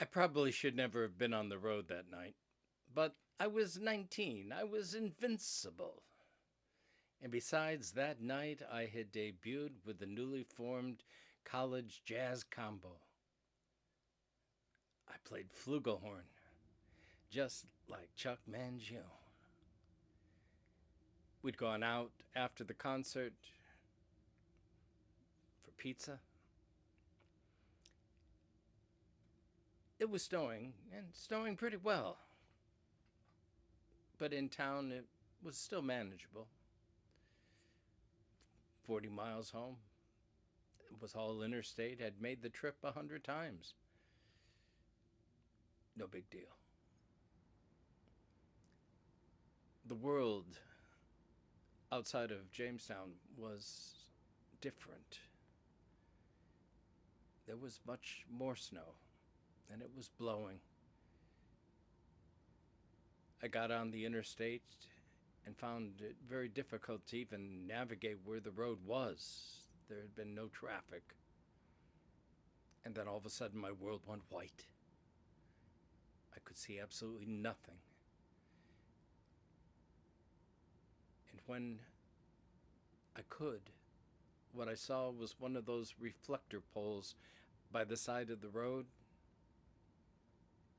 I probably should never have been on the road that night, but I was 19. I was invincible. And besides, that night I had debuted with the newly formed college jazz combo. I played flugelhorn, just like Chuck Mangione. We'd gone out after the concert for pizza. It was snowing, and snowing pretty well, but in town it was still manageable. 40 miles home. It was all interstate, had made the trip 100 times. No big deal. The world outside of Jamestown was different. There was much more snow, and it was blowing. I got on the interstate and found it very difficult to even navigate where the road was. There had been no traffic. And then all of a sudden, my world went white. I could see absolutely nothing. And when I could, what I saw was one of those reflector poles by the side of the road.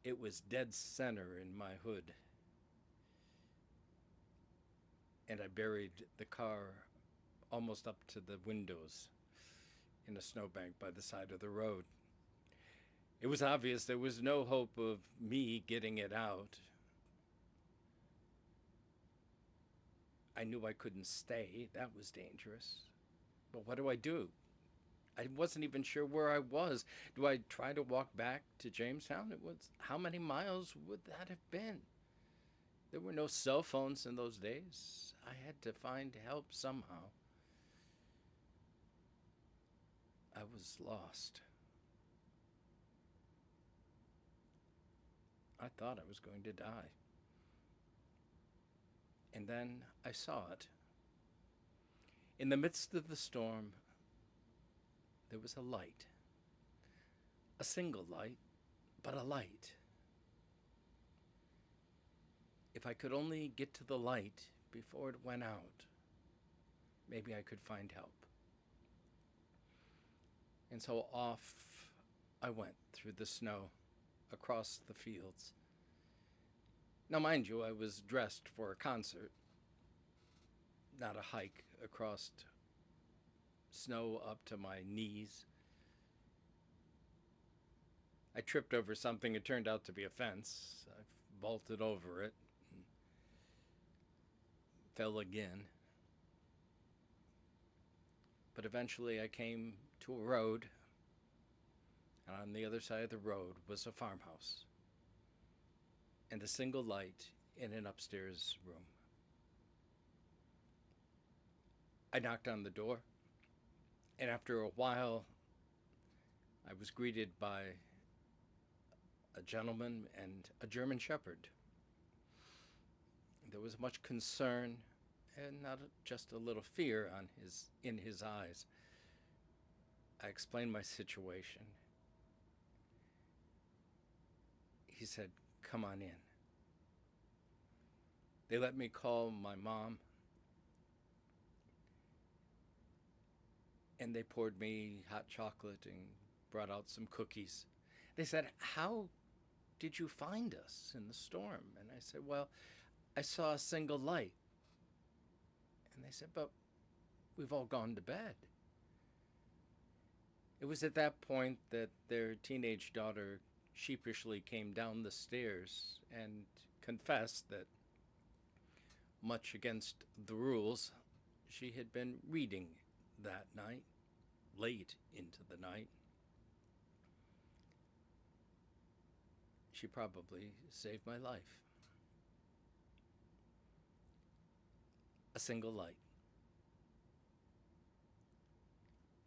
It was dead center in my hood. And I buried the car almost up to the windows in a snowbank by the side of the road. It was obvious there was no hope of me getting it out. I knew I couldn't stay. That was dangerous. But what do I do? I wasn't even sure where I was. Do I try to walk back to Jamestown? It was how many miles would that have been? There were no cell phones in those days. I had to find help somehow. I was lost. I thought I was going to die. And then I saw it. In the midst of the storm, there was a light. A single light, but a light. If I could only get to the light before it went out, maybe I could find help. And so off I went through the snow, across the fields. Now, mind you, I was dressed for a concert, not a hike across snow up to my knees. I tripped over something. It turned out to be a fence. I vaulted over it and fell again. But eventually I came to a road, and on the other side of the road was a farmhouse and a single light in an upstairs room. I knocked on the door, and after a while, I was greeted by a gentleman and a German shepherd. There was much concern and not just a little fear in his eyes. I explained my situation. He said, "Come on in." They let me call my mom, and they poured me hot chocolate and brought out some cookies. They said, "How did you find us in the storm?" And I said, "Well, I saw a single light." And they said, "But we've all gone to bed." It was at that point that their teenage daughter sheepishly came down the stairs and confessed that, much against the rules, she had been reading that night, late into the night. She probably saved my life. A single light.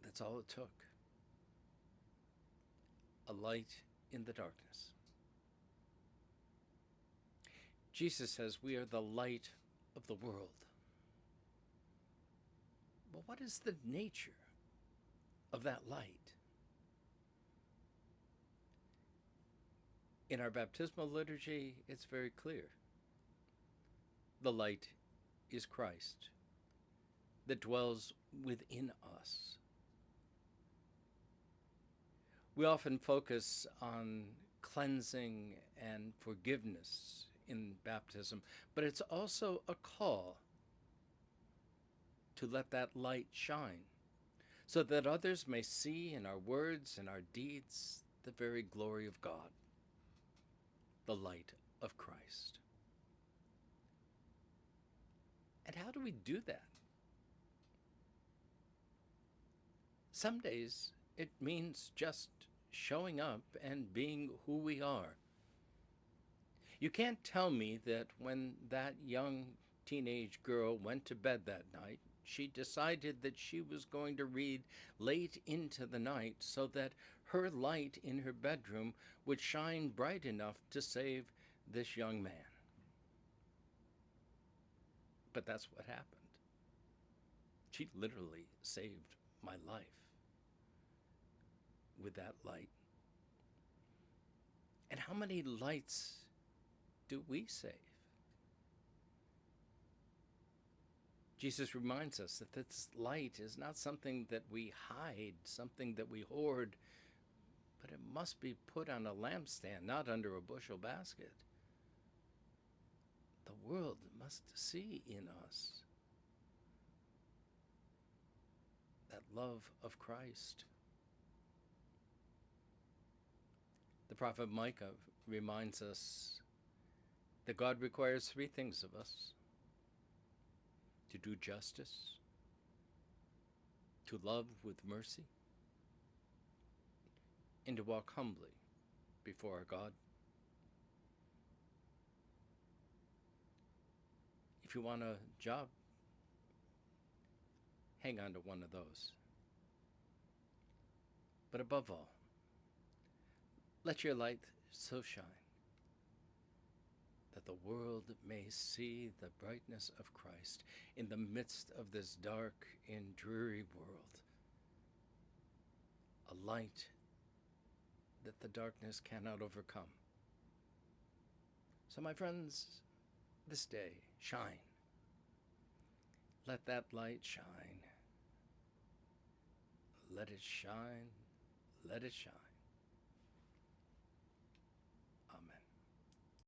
That's all it took. A light in the darkness. Jesus says we are the light of the world. But what is the nature of that light? In our baptismal liturgy, it's very clear. The light is Christ that dwells within us. We often focus on cleansing and forgiveness in baptism, but it's also a call to let that light shine so that others may see in our words and our deeds the very glory of God, the light of Christ. And how do we do that? Some days it means just showing up and being who we are. You can't tell me that when that young teenage girl went to bed that night, she decided that she was going to read late into the night so that her light in her bedroom would shine bright enough to save this young man. But that's what happened. She literally saved my life with that light. And how many lights do we save? Jesus reminds us that this light is not something that we hide, something that we hoard, but it must be put on a lampstand, not under a bushel basket. The world must see in us that love of Christ. The prophet Micah reminds us that God requires three things of us: to do justice, to love with mercy, and to walk humbly before our God. If you want a job, hang on to one of those. But above all, let your light so shine that the world may see the brightness of Christ in the midst of this dark and dreary world, a light that the darkness cannot overcome. So, my friends, this day, shine. Let that light shine. Let it shine. Let it shine.